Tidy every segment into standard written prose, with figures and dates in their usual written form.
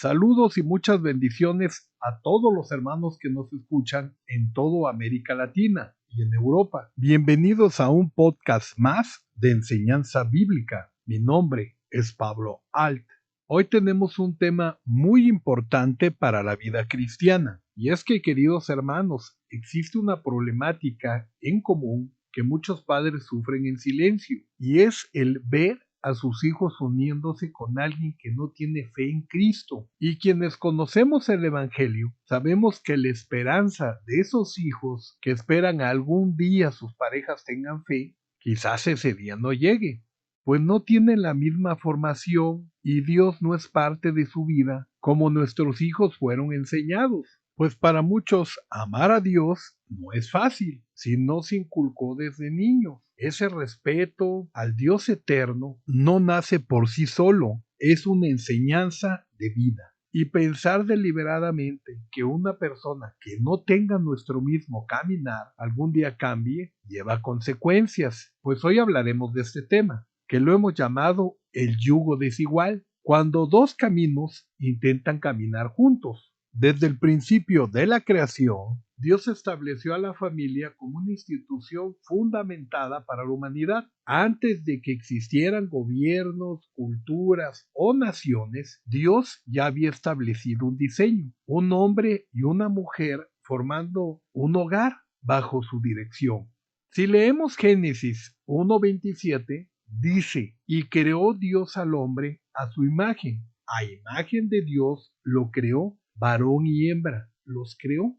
Saludos y muchas bendiciones a todos los hermanos que nos escuchan en toda América Latina y en Europa. Bienvenidos a un podcast más de enseñanza bíblica. Mi nombre es Pablo Alt. Hoy tenemos un tema muy importante para la vida cristiana. Y es que, queridos hermanos, existe una problemática en común que muchos padres sufren en silencio, y es el ver a sus hijos uniéndose con alguien que no tiene fe en Cristo. Y quienes conocemos el Evangelio, sabemos que la esperanza de esos hijos que esperan algún día sus parejas tengan fe, quizás ese día no llegue, pues no tienen la misma formación y Dios no es parte de su vida como nuestros hijos fueron enseñados. Pues para muchos amar a Dios no es fácil, si no se inculcó desde niños. Ese respeto al Dios eterno no nace por sí solo, es una enseñanza de vida. Y pensar deliberadamente que una persona que no tenga nuestro mismo caminar algún día cambie, lleva consecuencias. Pues hoy hablaremos de este tema, que lo hemos llamado el yugo desigual, cuando dos caminos intentan caminar juntos. Desde el principio de la creación, Dios estableció a la familia como una institución fundamentada para la humanidad. Antes de que existieran gobiernos, culturas o naciones, Dios ya había establecido un diseño, un hombre y una mujer formando un hogar bajo su dirección. Si leemos Génesis 1:27, dice, y creó Dios al hombre a su imagen. A imagen de Dios lo creó, varón y hembra los creó.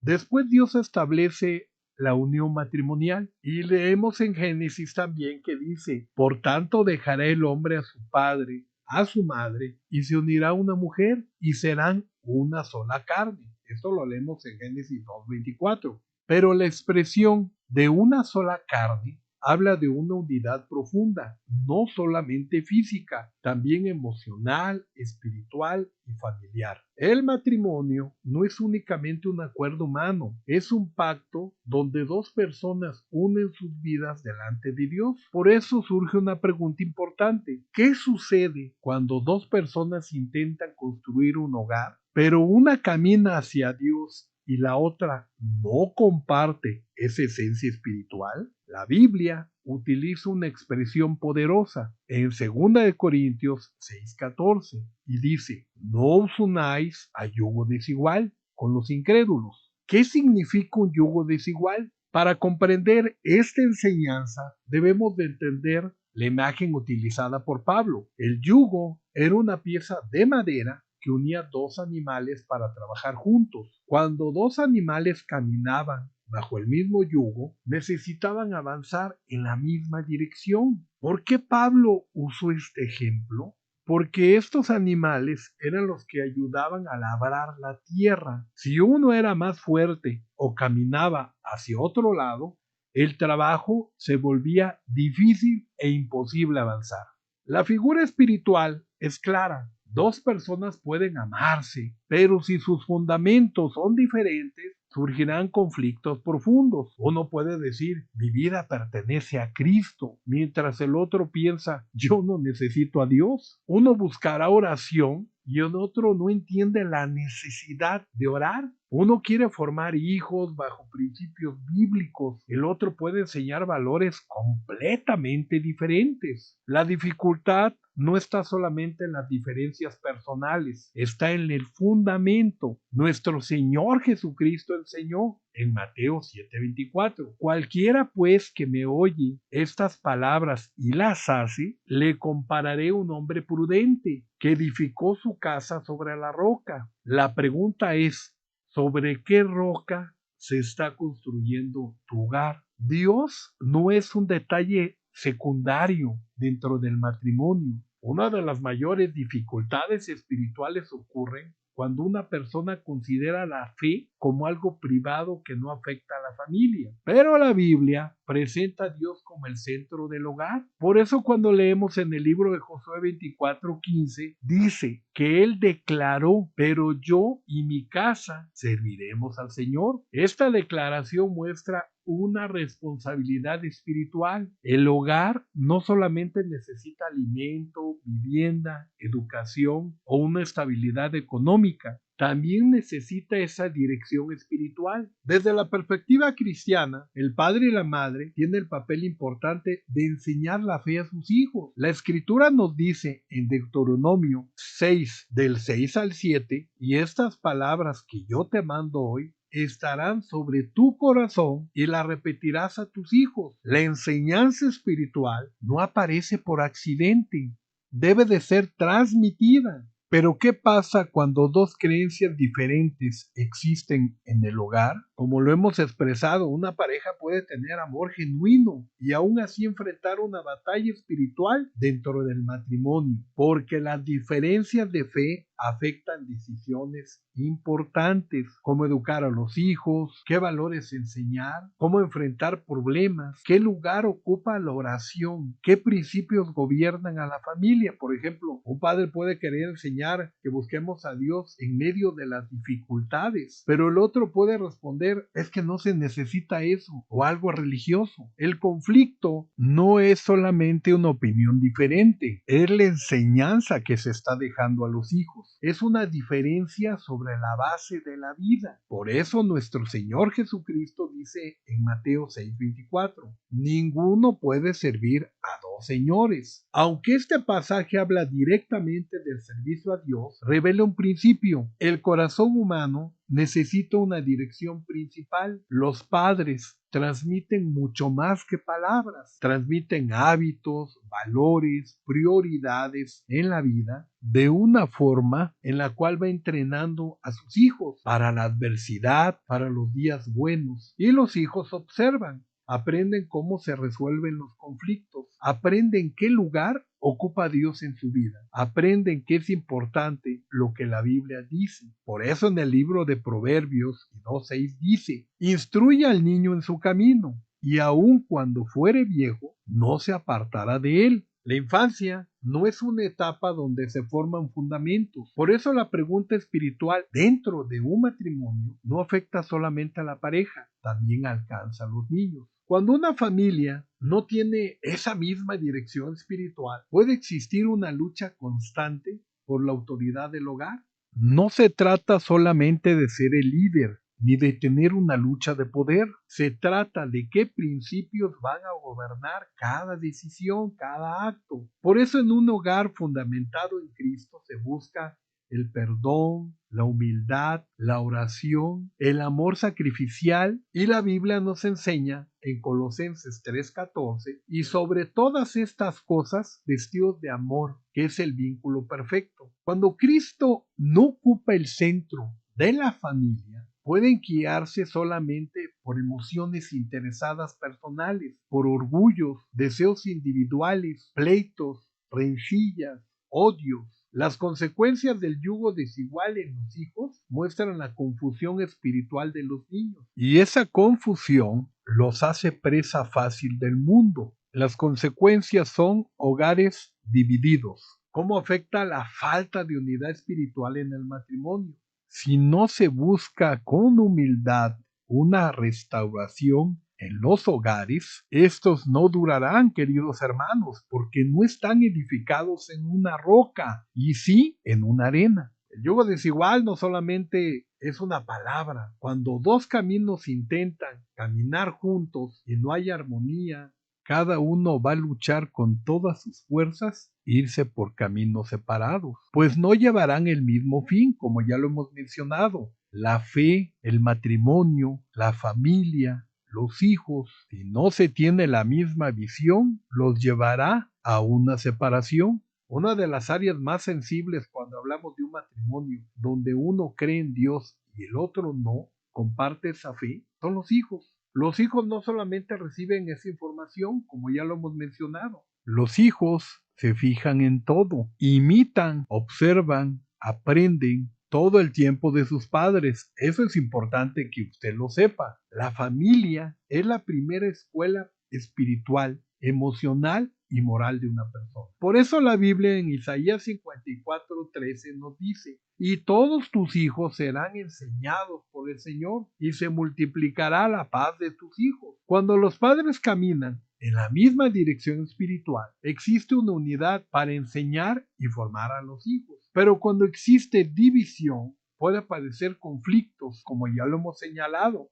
Después Dios establece la unión matrimonial y leemos en Génesis también que dice, por tanto dejará el hombre a su padre, a su madre, y se unirá a una mujer y serán una sola carne. Esto lo leemos en Génesis 2:24. Pero la expresión de una sola carne habla de una unidad profunda, no solamente física, también emocional, espiritual y familiar. El matrimonio no es únicamente un acuerdo humano, es un pacto donde dos personas unen sus vidas delante de Dios. Por eso surge una pregunta importante: ¿qué sucede cuando dos personas intentan construir un hogar, pero una camina hacia Dios y la otra no comparte esa esencia espiritual? La Biblia utiliza una expresión poderosa en 2 Corintios 6:14 y dice, no os unáis a yugo desigual con los incrédulos. ¿Qué significa un yugo desigual? Para comprender esta enseñanza debemos de entender la imagen utilizada por Pablo. El yugo era una pieza de madera que unía dos animales para trabajar juntos. Cuando dos animales caminaban bajo el mismo yugo, necesitaban avanzar en la misma dirección. ¿Por qué Pablo usó este ejemplo? Porque estos animales eran los que ayudaban a labrar la tierra. Si uno era más fuerte o caminaba hacia otro lado, el trabajo se volvía difícil e imposible avanzar. La figura espiritual es clara. Dos personas pueden amarse, pero si sus fundamentos son diferentes, surgirán conflictos profundos. Uno puede decir, mi vida pertenece a Cristo, mientras el otro piensa, yo no necesito a Dios. Uno buscará oración y el otro no entiende la necesidad de orar. Uno quiere formar hijos bajo principios bíblicos, el otro puede enseñar valores completamente diferentes. La dificultad no está solamente en las diferencias personales, está en el fundamento. Nuestro Señor Jesucristo enseñó en Mateo 7:24, cualquiera pues que me oye estas palabras y las hace, le compararé a un hombre prudente que edificó su casa sobre la roca. La pregunta es, ¿sobre qué roca se está construyendo tu hogar? Dios no es un detalle secundario dentro del matrimonio. Una de las mayores dificultades espirituales ocurren cuando una persona considera la fe como algo privado que no afecta a la familia. Pero la Biblia presenta a Dios como el centro del hogar. Por eso cuando leemos en el libro de Josué 24:15, dice que él declaró, pero yo y mi casa serviremos al Señor. Esta declaración muestra una responsabilidad espiritual. El hogar no solamente necesita alimento, vivienda, educación o una estabilidad económica, también necesita esa dirección espiritual. Desde la perspectiva cristiana, el padre y la madre tienen el papel importante de enseñar la fe a sus hijos. La escritura nos dice en Deuteronomio 6, del 6 al 7, y estas palabras que yo te mando hoy estarán sobre tu corazón y la repetirás a tus hijos. La enseñanza espiritual no aparece por accidente, debe de ser transmitida. Pero ¿qué pasa cuando dos creencias diferentes existen en el hogar? Como lo hemos expresado, una pareja puede tener amor genuino y aún así enfrentar una batalla espiritual dentro del matrimonio, porque las diferencias de fe afectan decisiones importantes, como educar a los hijos, qué valores enseñar, cómo enfrentar problemas, qué lugar ocupa la oración, qué principios gobiernan a la familia. Por ejemplo, un padre puede querer enseñar que busquemos a Dios en medio de las dificultades, pero el otro puede responder, es que no se necesita eso, o algo religioso. El conflicto no es solamente una opinión diferente, es la enseñanza que se está dejando a los hijos. Es una diferencia sobre la base de la vida. Por eso nuestro Señor Jesucristo dice en Mateo 6:24, ninguno puede servir a dos señores. Aunque este pasaje habla directamente del servicio a Dios, revela un principio. El corazón humano necesita una dirección principal. Los padres transmiten mucho más que palabras, transmiten hábitos, valores, prioridades en la vida de una forma en la cual va entrenando a sus hijos para la adversidad, para los días buenos. Y los hijos observan, aprenden cómo se resuelven los conflictos, aprenden qué lugar ocupa Dios en su vida, aprenden que es importante lo que la Biblia dice. Por eso en el libro de Proverbios 2:6 dice, instruye al niño en su camino, y aun cuando fuere viejo, no se apartará de él. La infancia no es una etapa donde se forman fundamentos. Por eso la pregunta espiritual dentro de un matrimonio no afecta solamente a la pareja, también alcanza a los niños. Cuando una familia no tiene esa misma dirección espiritual, puede existir una lucha constante por la autoridad del hogar. No se trata solamente de ser el líder, ni de tener una lucha de poder. Se trata de qué principios van a gobernar cada decisión, cada acto. Por eso en un hogar fundamentado en Cristo se busca el perdón, la humildad, la oración, el amor sacrificial, y la Biblia nos enseña en Colosenses 3:14, y sobre todas estas cosas vestidos de amor, que es el vínculo perfecto. Cuando Cristo no ocupa el centro de la familia, pueden guiarse solamente por emociones interesadas personales, por orgullos, deseos individuales, pleitos, rencillas, odios. Las consecuencias del yugo desigual en los hijos muestran la confusión espiritual de los niños. Y esa confusión los hace presa fácil del mundo. Las consecuencias son hogares divididos. ¿Cómo afecta la falta de unidad espiritual en el matrimonio? Si no se busca con humildad una restauración en los hogares, estos no durarán, queridos hermanos, porque no están edificados en una roca, y sí en una arena. El yugo desigual no solamente es una palabra. Cuando dos caminos intentan caminar juntos y no hay armonía, cada uno va a luchar con todas sus fuerzas e irse por caminos separados, pues no llevarán el mismo fin, como ya lo hemos mencionado. La fe, el matrimonio, la familia, los hijos, si no se tiene la misma visión, los llevará a una separación. Una de las áreas más sensibles cuando hablamos de un matrimonio, donde uno cree en Dios y el otro no comparte esa fe, son los hijos. Los hijos no solamente reciben esa información, como ya lo hemos mencionado. Los hijos se fijan en todo, imitan, observan, aprenden todo el tiempo de sus padres. Eso es importante que usted lo sepa. La familia es la primera escuela espiritual, emocional y moral de una persona. Por eso la Biblia en Isaías 54:13 nos dice: y todos tus hijos serán enseñados por el Señor, y se multiplicará la paz de tus hijos. Cuando los padres caminan en la misma dirección espiritual, existe una unidad para enseñar y formar a los hijos. Pero cuando existe división, puede aparecer conflictos, como ya lo hemos señalado.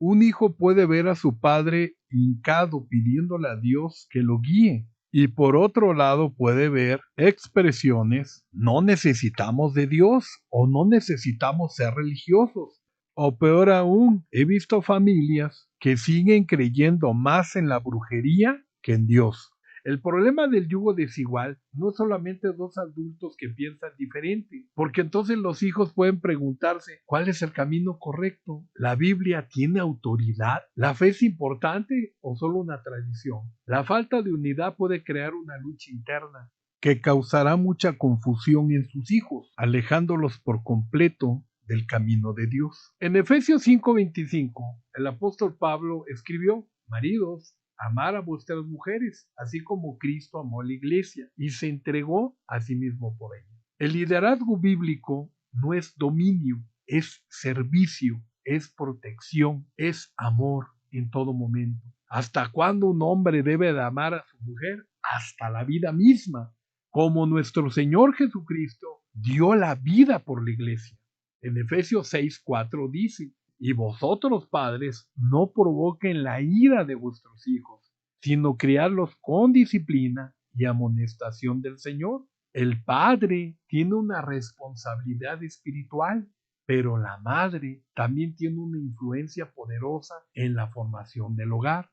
Un hijo puede ver a su padre hincado pidiéndole a Dios que lo guíe. Y por otro lado puede ver expresiones: no necesitamos de Dios o no necesitamos ser religiosos. O peor aún, he visto familias que siguen creyendo más en la brujería que en Dios. El problema del yugo desigual no es solamente dos adultos que piensan diferente, porque entonces los hijos pueden preguntarse: ¿cuál es el camino correcto? ¿La Biblia tiene autoridad? ¿La fe es importante o solo una tradición? La falta de unidad puede crear una lucha interna que causará mucha confusión en sus hijos, alejándolos por completo del camino de Dios. En Efesios 5:25, el apóstol Pablo escribió: maridos, amar a vuestras mujeres, así como Cristo amó a la iglesia y se entregó a sí mismo por ella. El liderazgo bíblico no es dominio, es servicio, es protección, es amor en todo momento. ¿Hasta cuándo un hombre debe de amar a su mujer? Hasta la vida misma, como nuestro Señor Jesucristo dio la vida por la iglesia. En Efesios 6:4 dice: y vosotros, padres, no provoquen la ira de vuestros hijos, sino criarlos con disciplina y amonestación del Señor. El padre tiene una responsabilidad espiritual, pero la madre también tiene una influencia poderosa en la formación del hogar.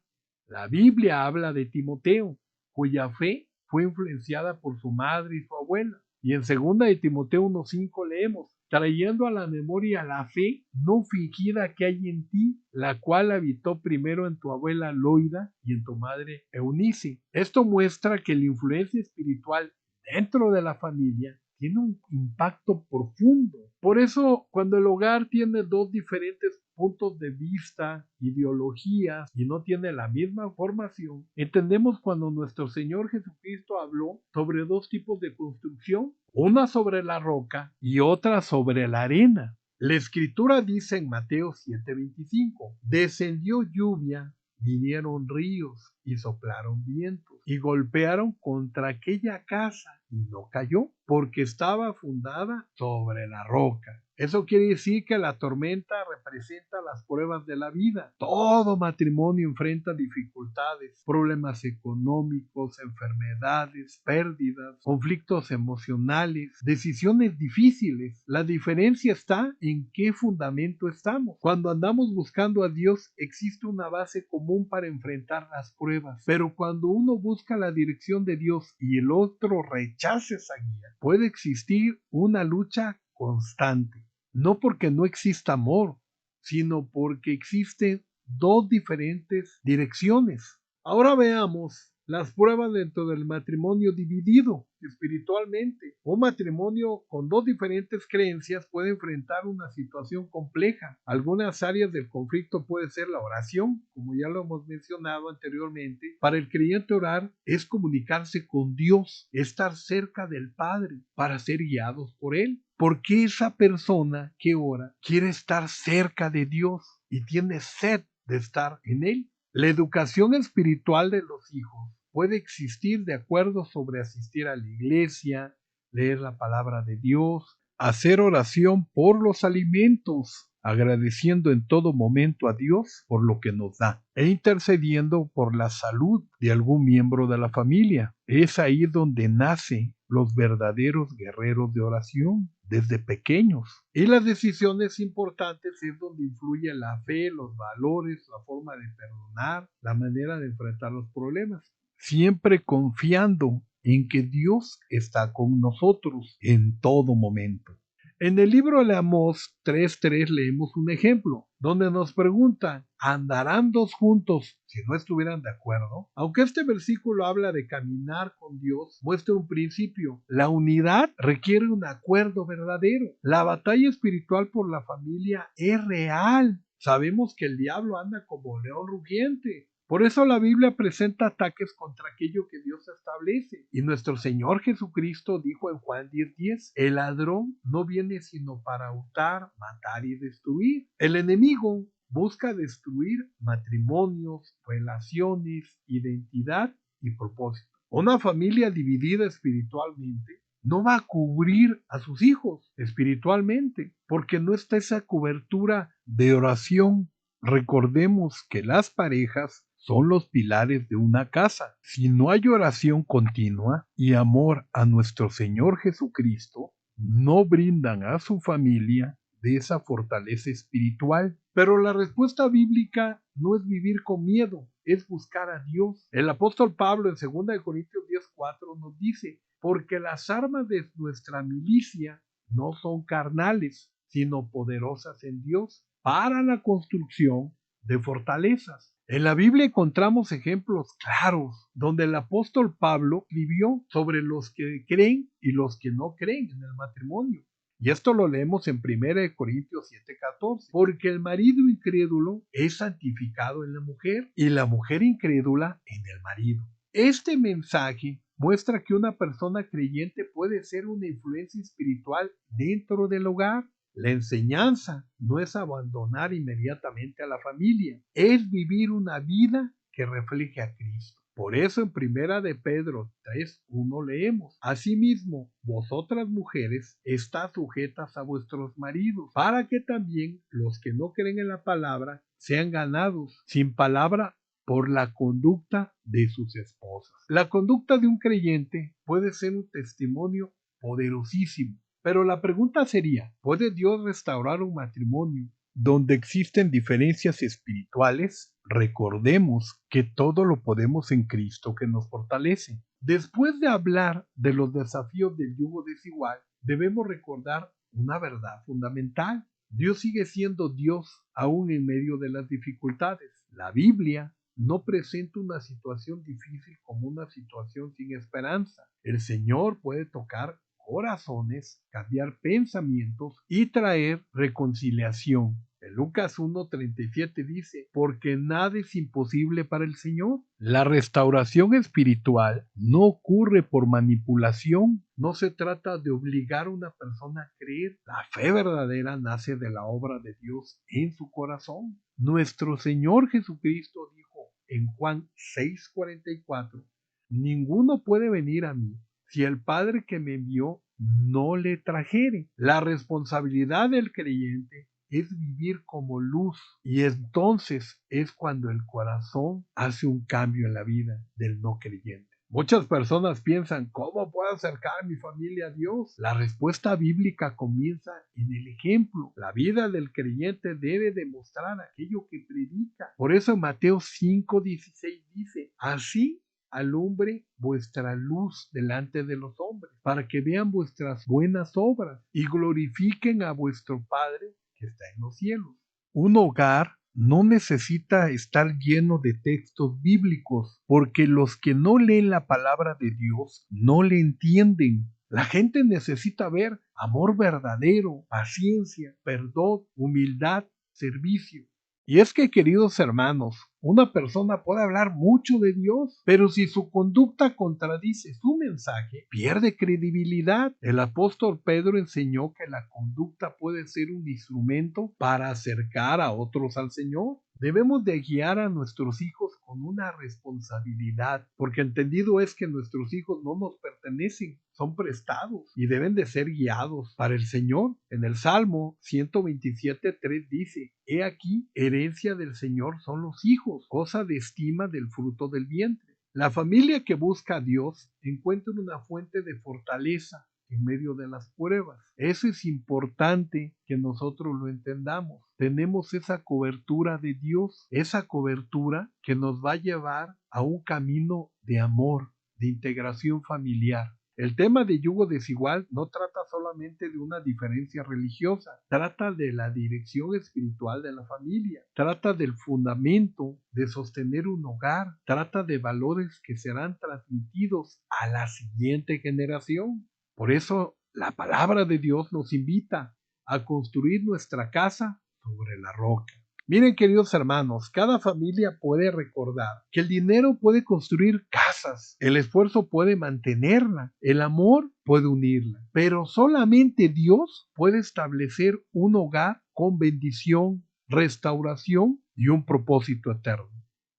La Biblia habla de Timoteo, cuya fe fue influenciada por su madre y su abuela. Y en 2 de Timoteo 1:5 leemos: trayendo a la memoria la fe no fingida que hay en ti, la cual habitó primero en tu abuela Loida y en tu madre Eunice. Esto muestra que la influencia espiritual dentro de la familia tiene un impacto profundo. Por eso, cuando el hogar tiene dos diferentes puntos de vista, ideologías, y no tiene la misma formación, entendemos cuando nuestro Señor Jesucristo habló sobre dos tipos de construcción: una sobre la roca y otra sobre la arena. La escritura dice en Mateo 7:25: descendió lluvia, vinieron ríos y soplaron vientos y golpearon contra aquella casa y no cayó, porque estaba fundada sobre la roca. Eso quiere decir que la tormenta representa las pruebas de la vida. Todo matrimonio enfrenta dificultades, problemas económicos, enfermedades, pérdidas, conflictos emocionales, decisiones difíciles. La diferencia está en qué fundamento estamos. Cuando andamos buscando a Dios, existe una base común para enfrentar las pruebas. Pero cuando uno busca la dirección de Dios y el otro rechaza esa guía, puede existir una lucha constante. No porque no exista amor, sino porque existen dos diferentes direcciones. Ahora veamos las pruebas dentro del matrimonio dividido espiritualmente. Un matrimonio con dos diferentes creencias puede enfrentar una situación compleja. Algunas áreas del conflicto puede ser la oración, como ya lo hemos mencionado anteriormente. Para el creyente, orar es comunicarse con Dios, estar cerca del Padre para ser guiados por Él. Porque esa persona que ora quiere estar cerca de Dios y tiene sed de estar en Él. La educación espiritual de los hijos puede existir de acuerdo sobre asistir a la iglesia, leer la palabra de Dios, hacer oración por los alimentos, agradeciendo en todo momento a Dios por lo que nos da, e intercediendo por la salud de algún miembro de la familia. Es ahí donde nacen los verdaderos guerreros de oración, desde pequeños. Y las decisiones importantes es donde influye la fe, los valores, la forma de perdonar, la manera de enfrentar los problemas. Siempre confiando en que Dios está con nosotros en todo momento. En el libro de Amós 3:3 leemos un ejemplo, donde nos pregunta: ¿andarán dos juntos si no estuvieran de acuerdo? Aunque este versículo habla de caminar con Dios, muestra un principio: la unidad requiere un acuerdo verdadero. La batalla espiritual por la familia es real. Sabemos que el diablo anda como león rugiente, Por eso la Biblia presenta ataques contra aquello que Dios establece. Y nuestro Señor Jesucristo dijo en Juan 10:10, el ladrón no viene sino para hurtar, matar y destruir. El enemigo busca destruir matrimonios, relaciones, identidad y propósito. Una familia dividida espiritualmente no va a cubrir a sus hijos espiritualmente, porque no está esa cobertura de oración. Recordemos que las parejas son los pilares de una casa. Si no hay oración continua y amor a nuestro Señor Jesucristo, no brindan a su familia de esa fortaleza espiritual. Pero la respuesta bíblica no es vivir con miedo, es buscar a Dios. El apóstol Pablo en 2 Corintios 10:4 nos dice, porque las armas de nuestra milicia no son carnales, sino poderosas en Dios para la construcción de fortalezas. En la Biblia encontramos ejemplos claros donde el apóstol Pablo escribió sobre los que creen y los que no creen en el matrimonio. Y esto lo leemos en 1 Corintios 7:14. Porque el marido incrédulo es santificado en la mujer y la mujer incrédula en el marido. Este mensaje muestra que una persona creyente puede ser una influencia espiritual dentro del hogar. La enseñanza no es abandonar inmediatamente a la familia, es vivir una vida que refleje a Cristo. Por eso en 1 Pedro 3:1 leemos, asimismo, vosotras mujeres, estad sujetas a vuestros maridos, para que también los que no creen en la palabra sean ganados sin palabra por la conducta de sus esposas. La conducta de un creyente puede ser un testimonio poderosísimo. Pero la pregunta sería, ¿puede Dios restaurar un matrimonio donde existen diferencias espirituales? Recordemos que todo lo podemos en Cristo que nos fortalece. Después de hablar de los desafíos del yugo desigual, debemos recordar una verdad fundamental. Dios sigue siendo Dios aún en medio de las dificultades. La Biblia no presenta una situación difícil como una situación sin esperanza. El Señor puede tocar corazones, cambiar pensamientos y traer reconciliación. En Lucas 1:37 dice, porque nada es imposible para el Señor. La restauración espiritual no ocurre por manipulación. No se trata de obligar a una persona a creer. La fe verdadera nace de la obra de Dios en su corazón. Nuestro Señor Jesucristo dijo en Juan 6:44, ninguno puede venir a mí si el Padre que me envió no le trajere. La responsabilidad del creyente es vivir como luz y entonces es cuando el corazón hace un cambio en la vida del no creyente. Muchas personas piensan, ¿cómo puedo acercar a mi familia a Dios? La respuesta bíblica comienza en el ejemplo. La vida del creyente debe demostrar aquello que predica. Por eso en Mateo 5:16 dice, así alumbre vuestra luz delante de los hombres, para que vean vuestras buenas obras y glorifiquen a vuestro Padre que está en los cielos. Un hogar no necesita estar lleno de textos bíblicos, porque los que no leen la palabra de Dios no le entienden. La gente necesita ver amor verdadero, paciencia, perdón, humildad, servicio. Y es que, queridos hermanos, una persona puede hablar mucho de Dios, pero si su conducta contradice su mensaje, pierde credibilidad. El apóstol Pedro enseñó que la conducta puede ser un instrumento para acercar a otros al Señor. Debemos de guiar a nuestros hijos con una responsabilidad, porque entendido es que nuestros hijos no nos pertenecen, son prestados y deben de ser guiados para el Señor. En el Salmo 127:3 dice, he aquí, herencia del Señor son los hijos, cosa de estima del fruto del vientre. La familia que busca a Dios encuentra una fuente de fortaleza en medio de las pruebas. Eso es importante que nosotros lo entendamos. Tenemos esa cobertura de Dios, esa cobertura que nos va a llevar a un camino de amor, de integración familiar. El tema de yugo desigual no trata solamente de una diferencia religiosa, trata de la dirección espiritual de la familia, trata del fundamento de sostener un hogar, trata de valores que serán transmitidos a la siguiente generación. Por eso la palabra de Dios nos invita a construir nuestra casa sobre la roca. Miren, queridos hermanos, cada familia puede recordar que el dinero puede construir casas, el esfuerzo puede mantenerla, el amor puede unirla, pero solamente Dios puede establecer un hogar con bendición, restauración y un propósito eterno.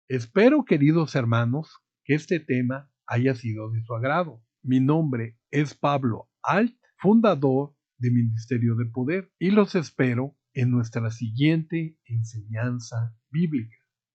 Espero, queridos hermanos, que este tema haya sido de su agrado. Mi nombre es Pablo Alt, fundador de Ministerio de Poder, y los espero en nuestra siguiente enseñanza bíblica.